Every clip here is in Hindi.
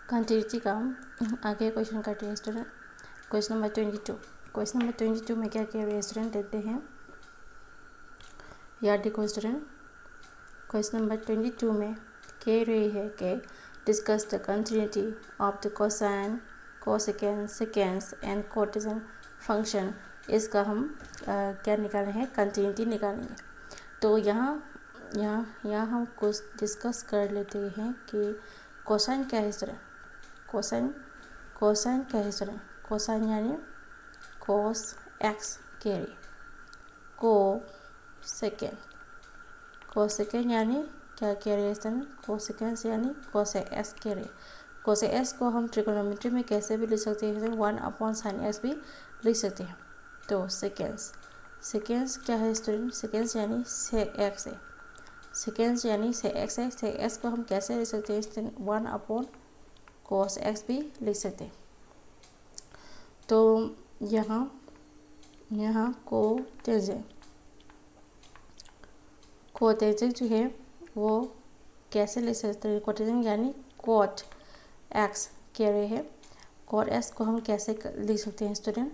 कंटिन्यूटी का आगे क्वेश्चन करते हैं student. Question number 22। Question number 22 में क्या कह रहे हैं स्टूडेंट, देखते हैं। याद देखो स्टूडेंट, क्वेश्चन नंबर 22 में कह रही है कि discuss the continuity of the cosine, cosecant, seconds and quotation function. इसका हम क्या निकालें हैं, कंटिन्यूटी निकालेंगे। तो यहाँ हम कुछ डिस्कस कर लेते हैं कि कोसाइन क्या है स्टूडेंट। कोसाइन क्या है स्टूडेंट। कोसाइन यानी कोस एक्स कैरी। कोसेकेंड यानी क्या कह रहे हैं स्टूडेंट, कोसेकेंड यानी कोसे एक्स कैरी। कोसे एक्स को हम ट्रिगोनोमेट्री में कैसे भी लिख सकते हैं, 1/sin x भी लिख सकते हैं। तो सेकेंड्स क्या है स्टूडेंट, सेकेंड्स यानी से एक्स है। सेकेंड्स यानी से एक्स है। से एक्स को हम कैसे लिख सकते हैं स्टूडेंट, 1/cos x भी लिख सकते हैं। तो यहाँ कोटेंजेंट जो है वो कैसे लिख सकते हैं, कोटेंजेंट यानी cot x कह रहे हैं। cot x को हम कैसे लिख सकते हैं स्टूडेंट,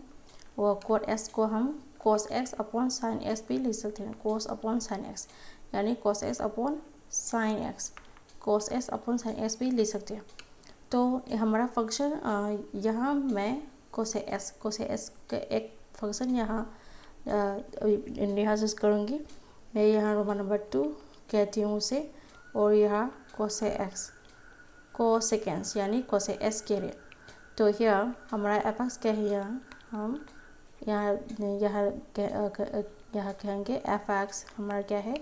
वो cot x को हम cos x/sin x भी लिख सकते हैं। cos/sin x यानी cos x/sin x, cos x/sin x भी लिख सकते हैं। तो हमारा फंक्शन यहाँ मैं कोसे एस का एक फंक्शन यहाँ लिहाज करूँगी। मैं यहाँ रोमन नंबर 2 कहती हूँ उसे, और यहाँ कोसे एक्स, कोसेकेंड्स यानी कोसे एस के लिए। तो यहाँ हमारा एफ क्या है, हम यहाँ कहेंगे एफ एक्स हमारा क्या है,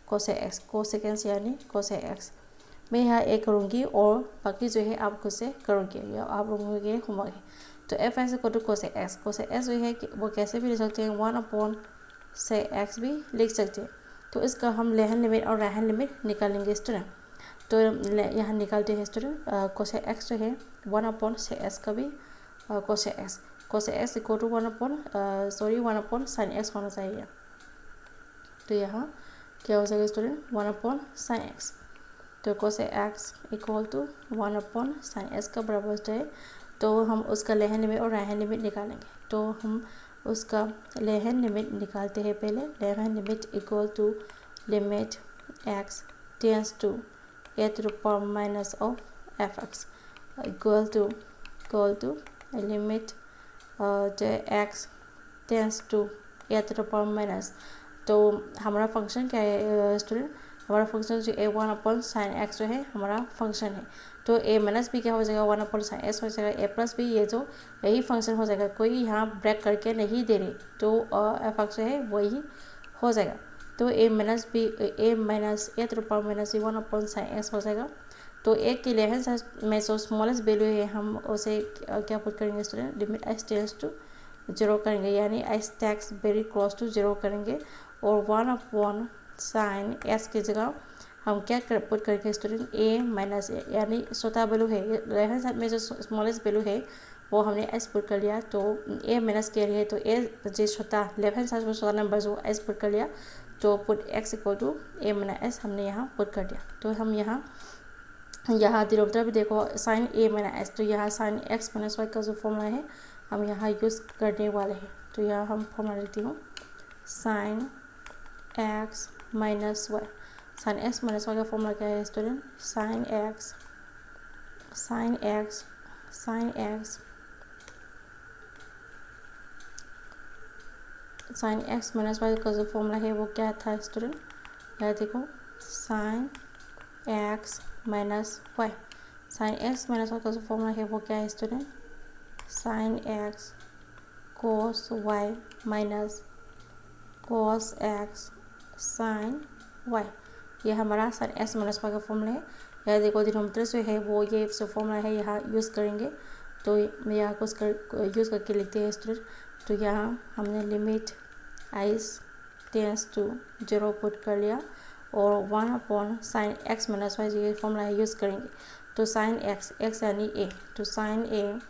कोसे एक्स। कोसेकेंड्स यानी कोसे एक्स। मैं यहाँ एक करूँगी और बाकी जो है आप खुद से करोगे या आप लोगों के होमवर्क है। तो एफ एक्स को कोसे एक्स जो है कि वो कैसे भी लिख सकते हैं, 1/से भी लिख सकते हैं। तो इसका हम लेहन लिमिट और राहन लिमिट निकालेंगे स्टूडेंट। तो यहाँ निकालते हैं स्टूडेंट। कोसे एक्स जो है 1/से का भी कोसे x equal to 1/sin x होना चाहिए। तो यहाँ क्या हो जाएगा स्टूडेंट, 1/sin x। तो कोसे x equal to 1/sin x का बराबर होता है। तो हम उसका लेहन लिमिट और राहन लिमिट निकालेंगे। तो हम उसका लेहन लिमिट निकालते हैं पहले। लेहन limit equal to limit x tends to a to the power minus of fx equal to limit x tends to a to the power minus. तो हमारा फंक्शन क्या है स्टूडेंट, हमारा फंक्शन जो a1/sin x जो है हमारा फंक्शन है। तो a माइनस भी क्या हो जाएगा, 1/sin x हो जाएगा। a प्लस भी ये जो यही फंक्शन हो जाएगा, कोई यहाँ ब्रेक करके नहीं दे रही। तो एफ एक्स जो है वही हो जाएगा। तो a माइनस भी a to the power minus 1/sin x हो जाएगा। तो a के लेहन साइज में जो स्मॉलेस्ट वैल्यू है हम उसे क्या पुट करेंगे student, limit x tends to 0 करेंगे, यानी x tends very close to 0 करेंगे। और 1/sin x की जगह हम क्या पुट करेंगे स्टूडेंट, a माइनस a, यानी छोटा वैल्यू है लेफ्ट साइड में जो स्मॉलेस्ट वैल्यू है वो हमने s पुट कर लिया। तो a माइनस के लिए तो a जो छोटा लेफ्ट हैंड साइड में छोटा नंबर जो s पुट कर लिया। तो put x equal to a minus s हमने यहाँ पुट कर दिया। तो हम यहाँ डिनोमिनेटर भी देखो sin a माइनस s। तो यहाँ sin x माइनस y का जो फॉर्मूला है हम यहाँ यूज़ करने वाले हैं। तो यहाँ हम फॉर्मूला लिखती हूँ sin x minus y। sin x minus y का फॉर्मूला क्या है student, sin x minus y का जो फॉर्मूला है वो क्या था स्टूडेंट, यहाँ देखो sin x minus y। sin x minus y का जो फॉर्मूला है वो क्या है student, sin x cos y minus cos x sin y। ये हमारा sin x माइनस y का फॉर्मूला है। यहाँ देखो डिनोमिनेटर जो है वो ये जो फॉर्मूला है यहाँ यूज़ करेंगे। तो यहाँ कुछ यूज़ करके लिखते हैं स्टूडेंट। तो यहाँ हमने limit x tends to 0 put कर लिया और 1/sin x माइनस y ये फॉर्मूला है यूज़ करेंगे। तो sin x यानी a, तो sin a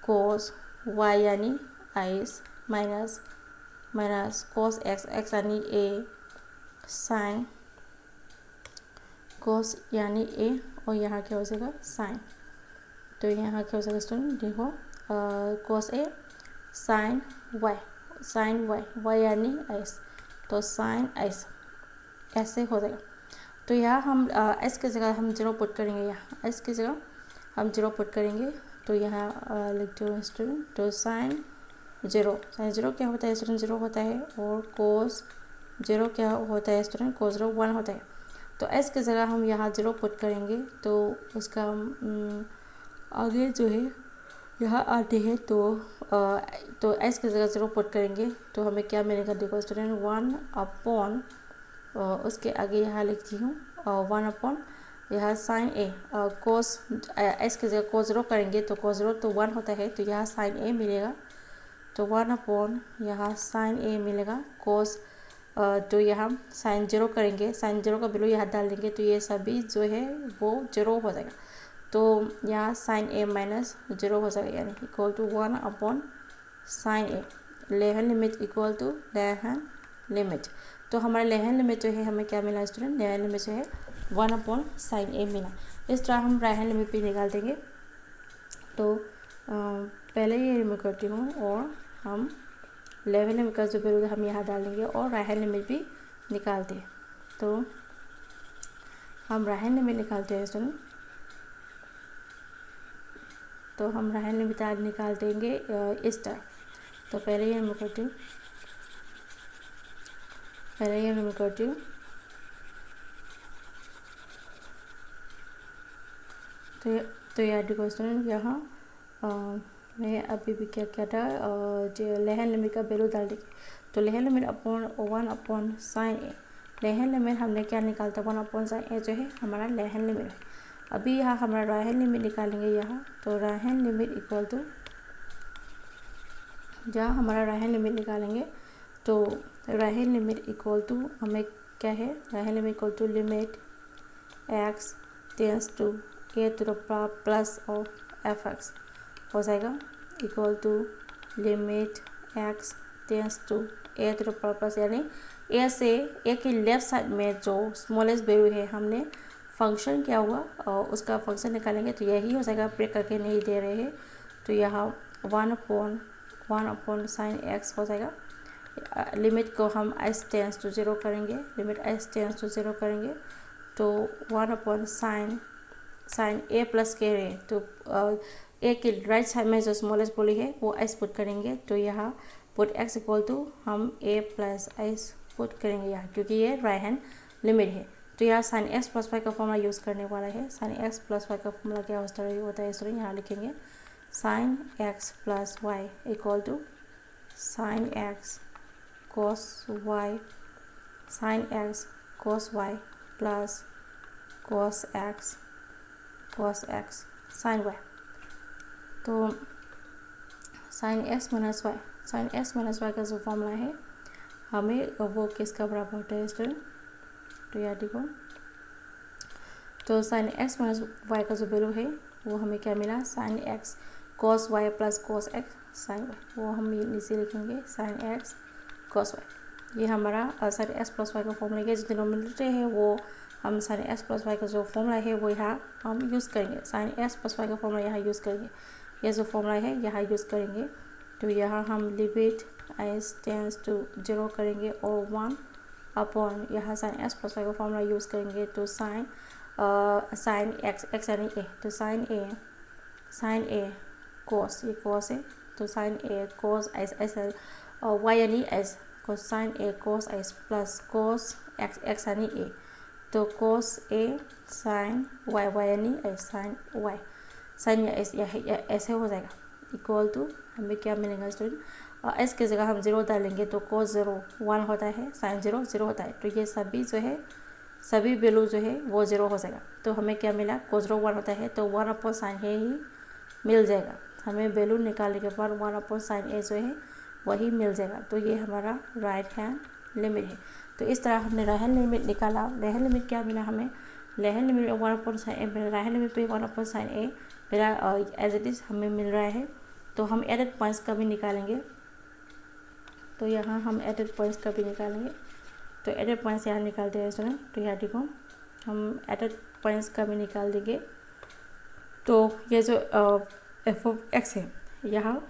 cos y यानी x माइनस cos x यानी a sin cos यानी a, और यहाँ क्या हो जाएगा sin। तो यहाँ क्या हो जाएगा स्टूडेंट, देखो कोस ए साइन वाई वाई यानी एस, तो साइन एस ऐसे हो जाएगा। तो यहाँ हम एस की जगह हम 0 पुट करेंगे, यहाँ एस की जगह हम 0 पुट करेंगे। तो यहाँ लिखते हो स्टूडेंट, तो साइन 0 क्या होता है स्टूडेंट, 0 होता है, और कोस 0 क्या होता है स्टूडेंट, कोस 0 1 होता है। तो एस की जगह हम यहाँ 0 पुट करेंगे, तो उसका आगे जो है यहाँ आते हैं, तो एस की जगह 0 पुट करेंगे, तो हमें क्या मिलेगा, देखो स्टूडेंट 1 अपॉन उसके आगे यहाँ लिखती हूँ 1 अपॉन यहाँ साइन ए कोस एस की जगह कोस 0 करेंगे, तो कोस 0 तो 1 होता है, तो यहाँ साइन ए मिलेगा, तो 1 अपॉन यहाँ साइन ए मिलेगा कोस, तो यहाँ साइन 0 करेंगे, साइन 0 का वैल्यू यहाँ डाल देंगे, तो ये सभी जो है वो 0 हो जाएगा। तो यहाँ साइन ए माइनस 0 हो जाएगा, यानी equal to 1 upon sine A, लेहन लिमिट इक्वल टू लेहन लिमिट। तो हमारा लेहन लिमिट जो है हमें क्या मिला स्टूडेंट, लेहन लिमिट जो है 1 अपॉन साइन ए मिला। इस तरह हम राइट हैंड लिमिट भी निकाल देंगे। तो पहले ये रिमूव करती हूँ, और हम लेवल लिमिट का जो वैल्यू हम यहाँ डालेंगे और राइट हैंड लिमिट भी निकालते हैं। तो हम राइट हैंड लिमिट निकालते हैं स्टूडेंट, तो हम राइट हैंड लिमिट निकाल देंगे इस तरह। तो पहले ये रिमूव करती हूँ, तो यार देखो स्टूडेंट, यहाँ मैं अभी भी क्या क्या था, जो लेहन लिमिट का वैल्यू डाल देंगे। तो लेहन limit upon 1 upon sine A, लेहन लिमिट हमने क्या निकालता, 1 अपॉन साइन ए जो है हमारा लेहन लिमिट है। अभी यहाँ हमारा राइट हैंड लिमिट निकालेंगे यहाँ, तो right hand limit equal to, जहाँ हमारा राइट हैंड लिमिट निकालेंगे, तो right hand limit equal to हमें क्या है, right hand limit equal to limit x tends to a to the power plus of f x हो जाएगा, equal to limit x tends to a to the power plus, यानी ए से ए की लेफ्ट साइड में जो स्मॉलेस्ट वैल्यू है हमने फंक्शन क्या हुआ और उसका फंक्शन निकालेंगे, तो यही हो जाएगा, ब्रेक करके नहीं दे रहे हैं। तो यहाँ 1 अपॉन साइन एक्स हो जाएगा। लिमिट को हम एस टेंस टू 0 करेंगे, लिमिट एस टेंस टू 0 करेंगे, तो 1 अपॉन साइन ए प्लस के रे, तो ए की राइट साइड में जो स्मॉलेस्ट वैल्यू है वो एस पुट करेंगे। तो यहाँ पुट एक्स इक्वल टू हम ए प्लस एस पुट करेंगे यहाँ, क्योंकि ये राइट हैंड लिमिट है। तो यहाँ साइन एक्स प्लस वाई का फॉर्मूला यूज़ करने वाला है। साइन एक्स प्लस वाई का फॉर्मूला क्या होता है स्टूडेंट, यहाँ लिखेंगे sine x plus y equal to sine x cos y, sine x cos y plus cos x sine y. तो साइन एक्स माइनस वाई का जो फॉर्मूला है हमें वो किसका बराबर होता है स्टूडेंट, तो याद देखो, तो साइन एक्स माइनस वाई का जो वैल्यू है वो हमें क्या मिला, sine x cos y plus cos x sine y, वो हम नीचे लिखेंगे साइन एक्स कोस वाई। ये हमारा साइन एक्स प्लस वाई का फॉर्मूला है, जो डिनोमिनेटर है वो हम साइन एक्स प्लस वाई का जो फॉर्मूला है वो यहाँ हम यूज़ करेंगे, साइन एक्स प्लस वाई का फॉर्मूला यहाँ यूज़ करेंगे, ये जो फॉर्मूला है यहाँ यूज़ करेंगे। तो यहाँ हम लिमिट एस टेंस टू 0 करेंगे और 1 अपॉन यहाँ साइन एक्स प्लस वाई का फॉर्मूला यूज़ करेंगे, तो साइन एक्स यानी ए, तो साइन ए कोस, ये कोस है, तो साइन ए कोस एस और वाई यानी एस, कोस साइन ए कोस एस प्लस कोस एक्स यानी ए, तो कोस ए साइन वाई यानी एस साइन वाई, साइन या एस ऐसे हो जाएगा, इक्वल टू हमें क्या मिलेगा स्टूडेंट, एस की जगह हम 0 डालेंगे, तो कोस 0 1 होता है, साइन 0 0 होता है, तो ये सभी जो है सभी वैल्यू जो है वो 0 हो जाएगा। तो हमें क्या मिला, कोस 0 1 होता है, तो 1 अपॉन साइन ए ही मिल जाएगा, हमें वैल्यू निकालने के बाद 1 अपॉन साइन ए जो है वही मिल जाएगा। तो ये हमारा राइट हैंड लिमिट है। तो इस तरह हमने राइट हैंड लिमिट निकाला। राइट हैंड लिमिट क्या मिला हमें, right hand limit 1 upon sine a मिला, राइट हैंड लिमिट पे 1 अपॉन साइन ए मेरा एज इट इज़ हमें मिल रहा है। तो हम एडेड पॉइंट्स का भी निकालेंगे, तो यहाँ हम एडेड पॉइंट्स का भी निकालेंगे, तो एडेड पॉइंट्स यहाँ निकालते हैं स्टूडेंट। तो यहाँ देखो हम एडेड पॉइंट्स का भी निकाल देंगे। तो ये जो एफ ऑफ एक्स है, यहाँ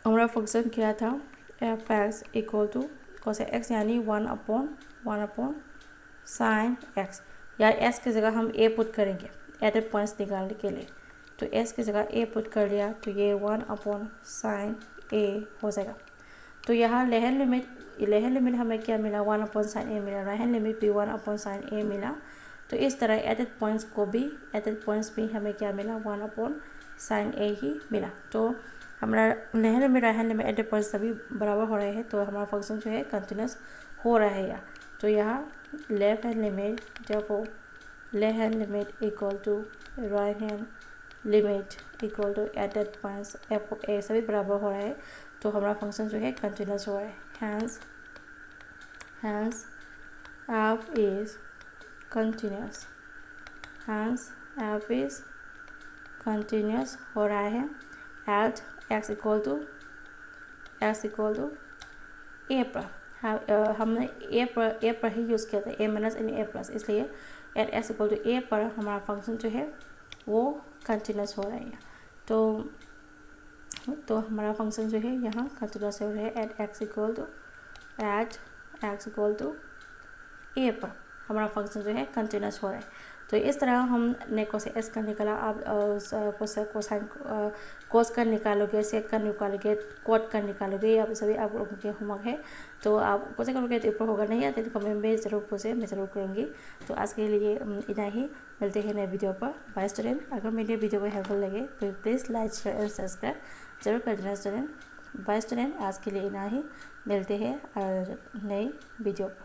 हमारा फंक्शन क्या था, f x equal to cosec x यानी 1/1 साइन एक्स। यार एस की जगह हम ए पुट करेंगे एडेड पॉइंट्स निकालने के लिए, तो एस की जगह ए पुट कर लिया तो ये 1/साइन ए हो जाएगा। तो यहाँ लेहन लिमिट हमें क्या मिला, 1/साइन ए मिला, राइट हैंड लिमिट भी 1/साइन ए मिला। तो इस तरह एडेड पॉइंट्स भी हमें क्या मिला, 1/साइन ए ही मिला। तो हमारा लेहन limit right hand limit added points सभी बराबर हो रहे हैं, तो हमारा फंक्शन जो है कंटिन्यूस हो रहा है यहाँ। तो यहाँ लेफ्ट हैंड लिमिट जब वो left hand limit equal to right hand limit equal to added points f of a सभी बराबर हो रहा है, तो हमारा फंक्शन जो है कंटिन्यूस हो रहा है। Hence f is continuous, hence f is continuous हो रहा है at x equal to a पर। हमने ए पर ही यूज़ किया था, ए माइनस यानी ए प्लस, इसलिए eight x equal to a पर हमारा फंक्शन जो है वो कंटिन्यूस हो रहा है। तो हमारा फंक्शन जो है यहाँ कंटिन्यूस हो रहा है at x equal to a पर हमारा फंक्शन जो है कंटिन्यूस हो रहा है। तो इस तरह हमने कोसेक एक्स का निकाला। आप कोसाइन कोस का निकालोगे, सेक का निकालोगे, कॉट का निकालोगे, या सभी आप लोगों के होमवर्क है, तो आप कोशिश करोगे तो ऊपर होगा, नहीं आते तो कमेंट में ज़रूर पूछे, मैं ज़रूर करूँगी। तो आज के लिए इतना ही, मिलते हैं नए वीडियो पर। बाय स्टूडेंट, अगर मेरे वीडियो को हेल्पफुल लगे तो प्लीज़ लाइक शेयर और सब्सक्राइब जरूर कर देना स्टूडेंट। बाय स्टूडेंट, आज के लिए इतना ही, मिलते हैं नई वीडियो पर।